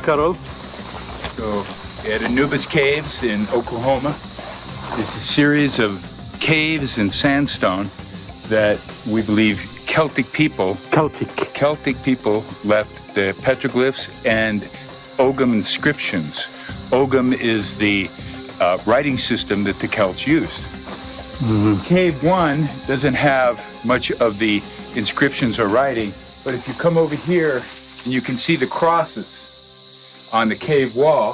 Carol. So at Anubis Caves in Oklahoma, it's a series of caves and sandstone that we believe Celtic people left the petroglyphs and Ogham inscriptions. Ogham is the writing system that the Celts used. Cave 1 doesn't have much of the inscriptions or writing, but if you come over here and you can see the crosses on the cave wall,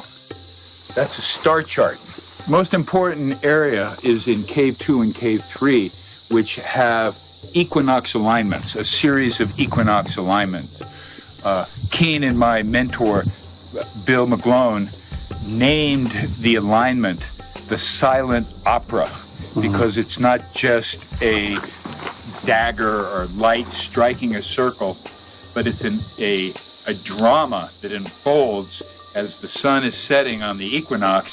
that's a star chart. Most important area is in Cave 2 and Cave 3, which have equinox alignments, a series of equinox alignments. Keen and my mentor, Bill McGlone, named the alignment the silent opera because it's not just a dagger or light striking a circle, but it's a drama that unfolds as the sun is setting on the equinox,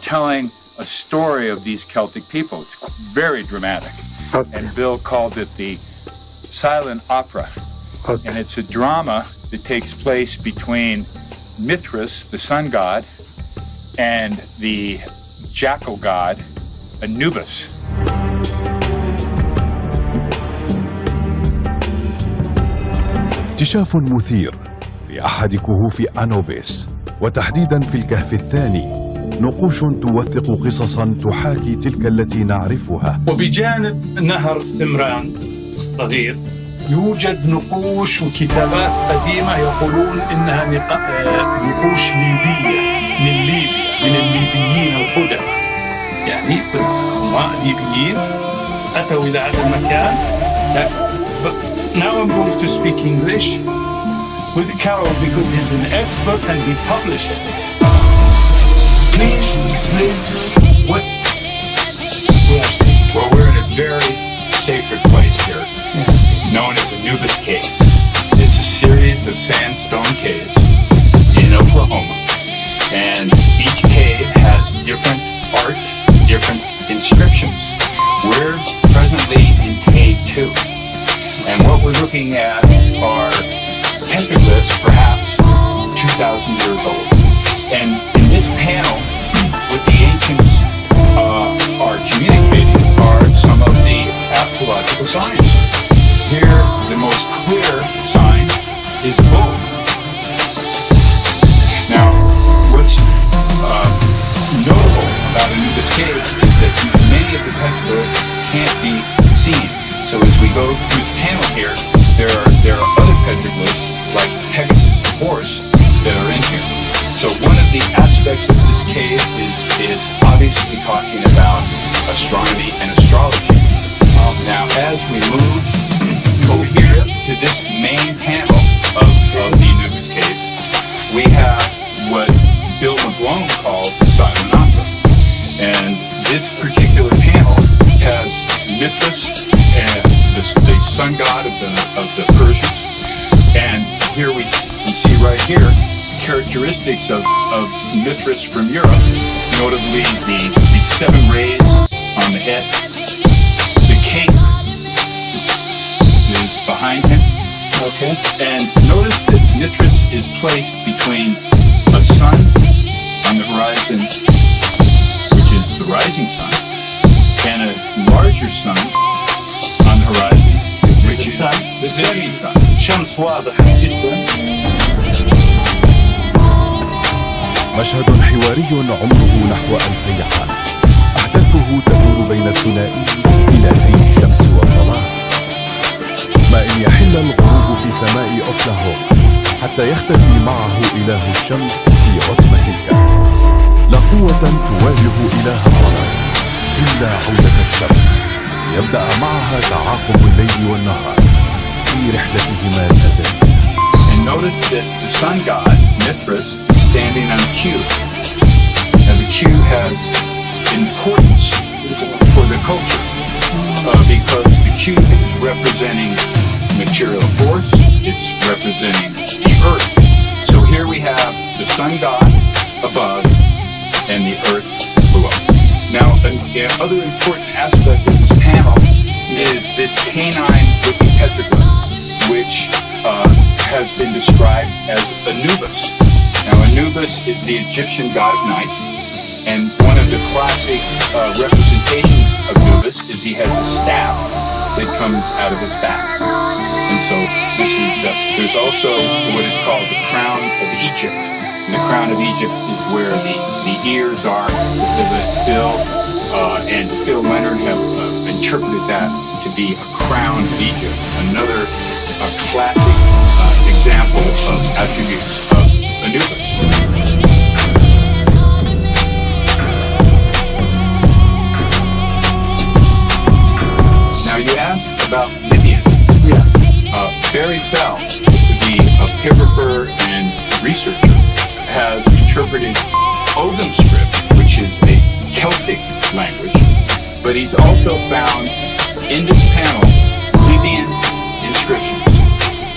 telling a story of these Celtic people. It's very dramatic. Okay. And Bill called it the silent opera. Okay. And it's a drama that takes place between Mithras, the sun god, and the jackal god, Anubis. اكتشاف مثير في أحد كهوف أنوبيس، وتحديداً في الكهف الثاني، نقوش توثق قصصاً تحاكي تلك التي نعرفها. وبجانب نهر السمران الصغير يوجد نقوش وكتابات قديمة يقولون إنها نقوش ليبية من ليبيا، من الليبيين القدماء، يعني هم ليبيين أتوا إلى هذا المكان. Now I'm going to speak English with Carol because he's an expert and he published it. Please explain what's Well, we're in a very sacred place here, known as Anubis Caves. It's a series of sandstone caves in Oklahoma, and each cave has different art, different inscriptions. We're presently in Cave 2, and what we're looking at are petroglyphs, perhaps 2,000 years old. And in this panel, what the ancients are communicating are some of the astrological signs. Here, the most clear sign is a bull. Now, what's notable about Anubis Caves is that many of the petroglyphs can't be seen. So as we go through the panel here, there are other petroglyphs like Pegasus the horse that are in here. So one of the aspects of this cave is obviously talking about astronomy and astrology. Now, as we move over here to this main panel of the Anubis Cave, we have what Bill McGlone calls the silent opera. And this particular panel has Mithras, and the sun god of the Persians. And here we can see right here characteristics of Mithras from Europe, notably the 7 rays on the head. The cape is behind him. Okay. And notice that Mithras is placed between a sun on the horizon, which is the rising sun, and a larger sun on the horizon, which is the setting sun. الشمس واضحة جدا. مشهد حواري عمره نحو 2000 عام، أحداثه تدور بين الثنائي إلهي الشمس والظلام. ما إن يحل الغروب في سماء أوكلاهوما حتى يختفي معه إله الشمس في عتمة الكهف. لا قوة تواجه إله الظلام إلا عودة الشمس، يبدأ معها تعاقب الليل والنهار في رحلتهما الأزلية. And notice that the sun god, Mithras, is standing on a cube. And the cube has importance for the culture because the cube is representing material force, it's representing the earth. So here we have the sun god above and the earth below. Now, another important aspect of this panel is this canine-looking petroglyph, which has been described as Anubis. Now, Anubis is the Egyptian god of night, and one of the classic representations of Anubis is he has a staff that comes out of his back. And so this is, there's also what is called the crown of Egypt. And the crown of Egypt is where the ears are, Phil and Phil Leonard have interpreted that to be a crown of Egypt, another classic example of attributes of Anubis. Now you asked about Libyan. Yeah. Barry Fell, the epigrapher and researcher, has interpreted Ogham script, which is a Celtic language, but he's also found in this panel Libyan inscriptions,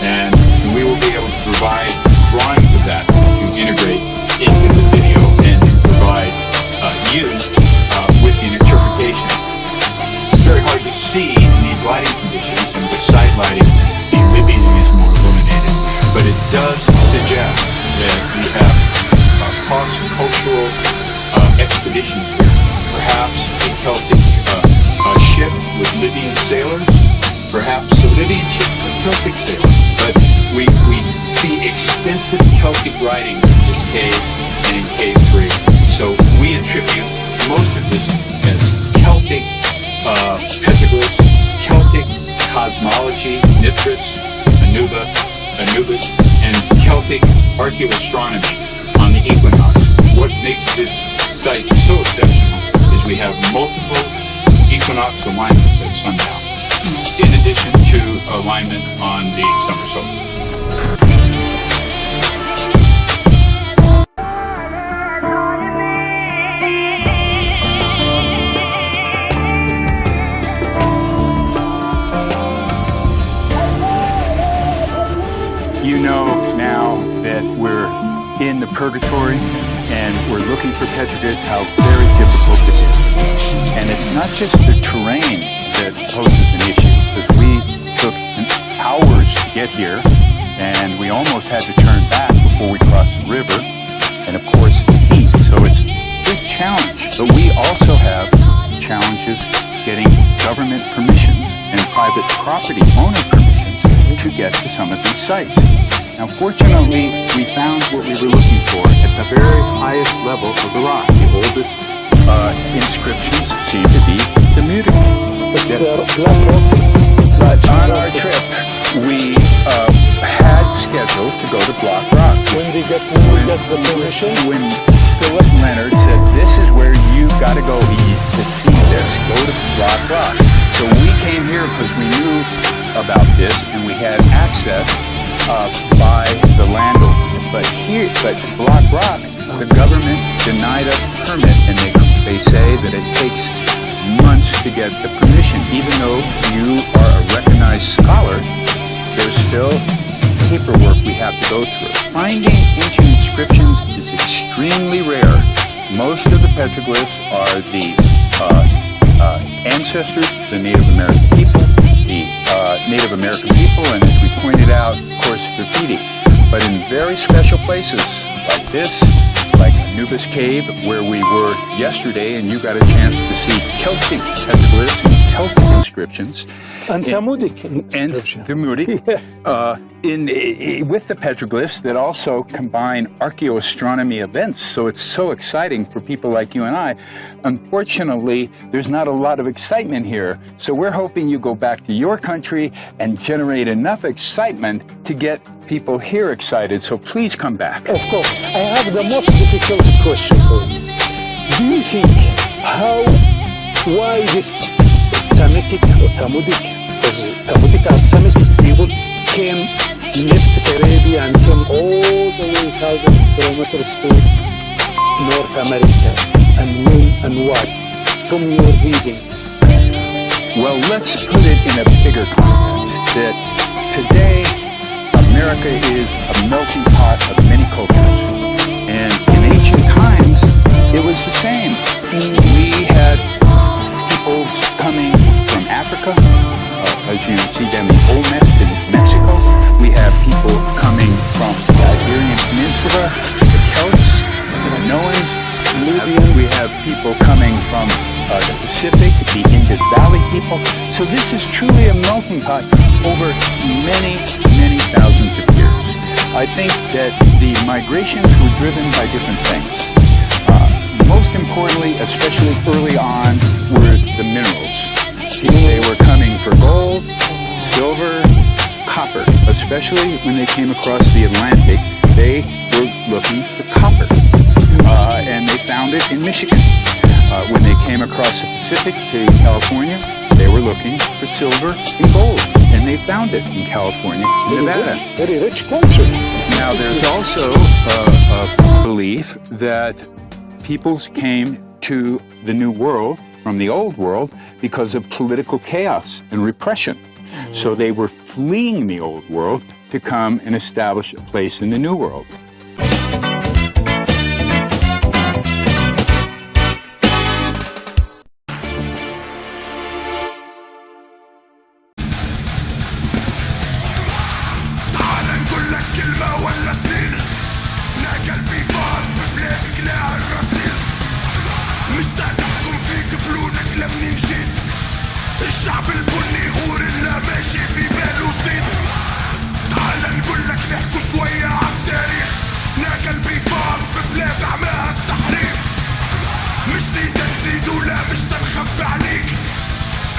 and we will be able to provide drawings of that to integrate into the video and to provide you with the interpretation. It's very hard to see in these lighting conditions, and with side lighting, the Libyan is more illuminated, but it does suggest that we have cross-cultural expeditions here. Perhaps a Celtic ship with Libyan sailors, perhaps a Libyan ship with Celtic sailors. But we see extensive Celtic writing in this cave and in cave 3. So we attribute most of this as Celtic petroglyphs, Celtic cosmology, Mithras, Anubis, and Celtic archaeoastronomy on the equinox. What makes this site so exceptional is we have multiple equinox alignments at sundown, in addition to alignment on the summer solstice. You know now that we're in the purgatory and we're looking for petroglyphs, how very difficult it is. And it's not just the terrain that poses an issue, because we took hours to get here and we almost had to turn back before we crossed the river, and of course the heat. So it's a big challenge, but we also have challenges getting government permissions and private property owner permissions to get to some of these sites. Now, fortunately, we found what we were looking for at the very highest level of the rock. The oldest inscriptions seem to be the Mutic. On our trip, we had scheduled to go to Black Rock. When we get the permission? When Philip Leonard said, this is where you got to go to see this, go to Black Rock. So we came here because we knew about this and we had access by the landowner. But Black Rock, the government denied us a permit, and they say that it takes months to get the permission. Even though you are a recognized scholar, there's still paperwork we have to go through. Finding ancient inscriptions is extremely rare. Most of the petroglyphs are the ancestors, the Native American people, and as we pointed out, of course, graffiti. But in very special places like this, like Anubis Cave, where we were yesterday, and you got a chance to see Celtic petroglyphs and Celtic inscriptions. And Thamudic inscription. And Thamudic. With the petroglyphs that also combine archaeoastronomy events. So it's so exciting for people like you and I. Unfortunately, there's not a lot of excitement here. So we're hoping you go back to your country and generate enough excitement to get people here excited. So please come back. Of course. I have the most difficult question for you. Do you think why this Semitic or Thamudic, because Thamudic are Semitic people, left Arabia and came all the way 1,000 kilometers to North America, and when and why? From your reading. Well, let's put it in a bigger context, that today America is a melting pot of many cultures, and in ancient times it was the same. We had America? As you see them in Olmecs in Mexico, we have people coming from the Iberian Peninsula, the Celts, the Minoans, Libyan. We have people coming from the Pacific, the Indus Valley people. So this is truly a melting pot over many, many thousands of years. I think that the migrations were driven by different things. Most importantly, especially early on, were the minerals. They were coming for gold, silver, copper. Especially when they came across the Atlantic, they were looking for copper. And they found it in Michigan. When they came across the Pacific to California, they were looking for silver and gold. And they found it in California, Nevada. Very rich culture. Now, there's also a belief that peoples came to the New World from the Old World because of political chaos and repression. So they were fleeing the Old World to come and establish a place in the New World. الشعب البني غور لا ماشي في باله صيد. تعال نقول لك نحكوا شوية عالتاريخ. نا قلبي فار في بلاد عماها التحريف. مش نيدا نزيد ولا مش تنخبي عليك.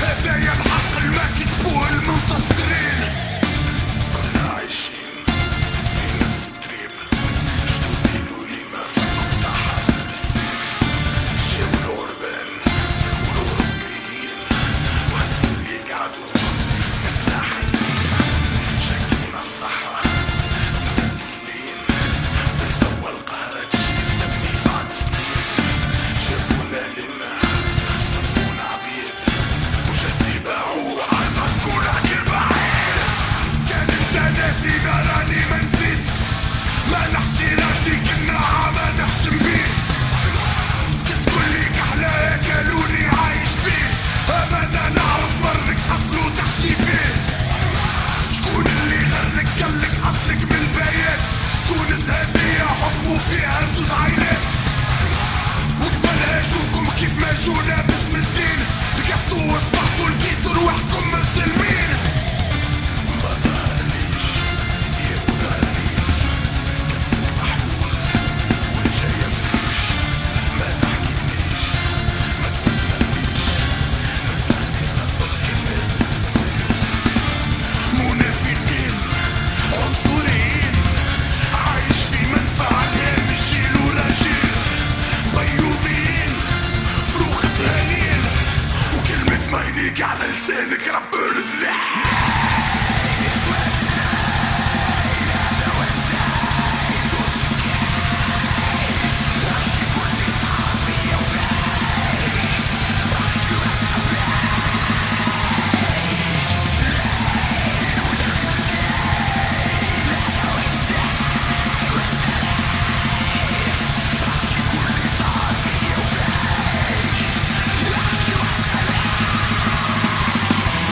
هدايا الحق الما كتبوه المنتصرين. كنا عايشين في نفس التريب. جدودي لولي ما فكوا تحت بالسيف. جابوا الغربان والأوروبيين وهزوا اللي قعدوا من ناحيين. شكلنا الصحة مسلسلين والتوا القهرة تجري في دمي بعد سنين. جابونا لنا صبونا عبيد وجدي باعوه عالمسكون عكل بعيد. كان انت ناسينا راني ما نسيت. ما نحشي راسي كنا عما نحشم بيه. كتقولي كحلاها كالوني عايش بيه. أبدا نعرف مرك أصله تحشي فيه. شكون اللي غرك قالك أصلك من البايات. تونس هدية حكموا فيها زوز عينات. وقبل هاجوكم كيف ما جونا باسم الدين. ركبتوا وسط